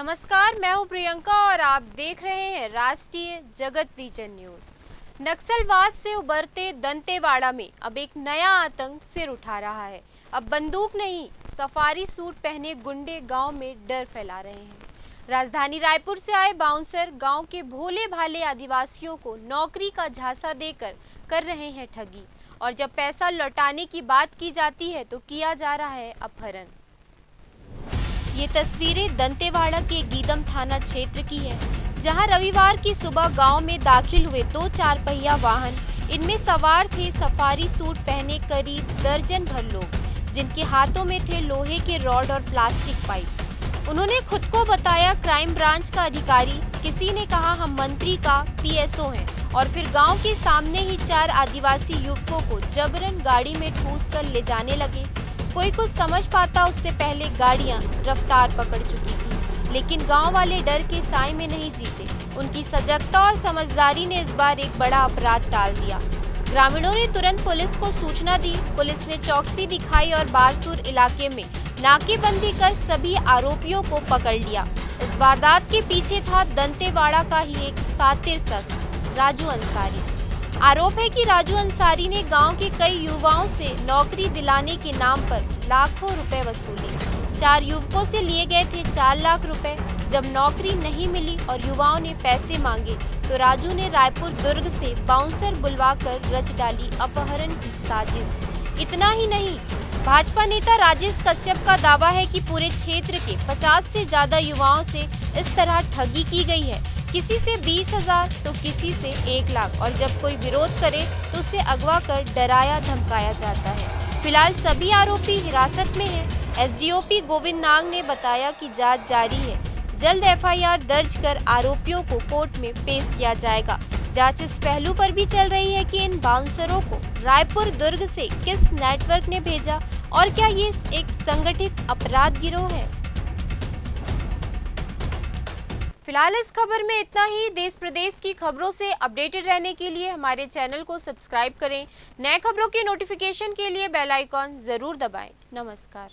नमस्कार, मैं हूं प्रियंका और आप देख रहे हैं राष्ट्रीय जगत विजन न्यूज। नक्सलवाद से उभरते दंतेवाड़ा में अब एक नया आतंक सिर उठा रहा है। अब बंदूक नहीं, सफारी सूट पहने गुंडे गांव में डर फैला रहे हैं। राजधानी रायपुर से आए बाउंसर गांव के भोले भाले आदिवासियों को नौकरी का झांसा देकर कर रहे हैं ठगी, और जब पैसा लौटाने की बात की जाती है तो किया जा रहा है अपहरण। ये तस्वीरें दंतेवाड़ा के गीदम थाना क्षेत्र की है, जहां रविवार की सुबह गांव में दाखिल हुए 2 4 पहिया वाहन। इनमें सवार थे सफारी सूट पहने करीब दर्जन भर लोग, जिनके हाथों में थे लोहे के रॉड और प्लास्टिक पाइप। उन्होंने खुद को बताया क्राइम ब्रांच का अधिकारी, किसी ने कहा हम मंत्री का पीएसओ हैं, और फिर गांव के सामने ही 4 आदिवासी युवकों को जबरन गाड़ी में ठूस कर ले जाने लगे। कोई कुछ समझ पाता उससे पहले गाड़ियां रफ्तार पकड़ चुकी थी, लेकिन गांव वाले डर के साए में नहीं जीते। उनकी सजगता और समझदारी ने इस बार एक बड़ा अपराध टाल दिया। ग्रामीणों ने तुरंत पुलिस को सूचना दी। पुलिस ने चौकसी दिखाई और बारसूर इलाके में नाकेबंदी कर सभी आरोपियों को पकड़ लिया। इस वारदात के पीछे था दंतेवाड़ा का ही एक शातिर शख्स राजू अंसारी। आरोप है कि राजू अंसारी ने गांव के कई युवाओं से नौकरी दिलाने के नाम पर लाखों रुपए वसूले। 4 युवकों से लिए गए थे 4 लाख रुपए। जब नौकरी नहीं मिली और युवाओं ने पैसे मांगे तो राजू ने रायपुर दुर्ग से बाउंसर बुलवाकर रच डाली अपहरण की साजिश। इतना ही नहीं, भाजपा नेता राजेश कश्यप का दावा है कि पूरे क्षेत्र के 50 से ज्यादा युवाओं से इस तरह ठगी की गई है। किसी से 20,000 तो किसी से 1 लाख, और जब कोई विरोध करे तो उसे अगवा कर डराया धमकाया जाता है। फिलहाल सभी आरोपी हिरासत में हैं। एसडीओपी गोविंद नाग ने बताया कि जांच जारी है। जल्द एफआईआर दर्ज कर आरोपियों को कोर्ट में पेश किया जाएगा। जांच इस पहलू पर भी चल रही है कि इन बाउंसरों को रायपुर दुर्ग से किस नेटवर्क ने भेजा, और क्या ये एक संगठित अपराध गिरोह है। फिलहाल इस खबर में इतना ही। देश प्रदेश की खबरों से अपडेटेड रहने के लिए हमारे चैनल को सब्सक्राइब करें। नए खबरों के नोटिफिकेशन के लिए बेल आइकॉन जरूर दबाएं। नमस्कार।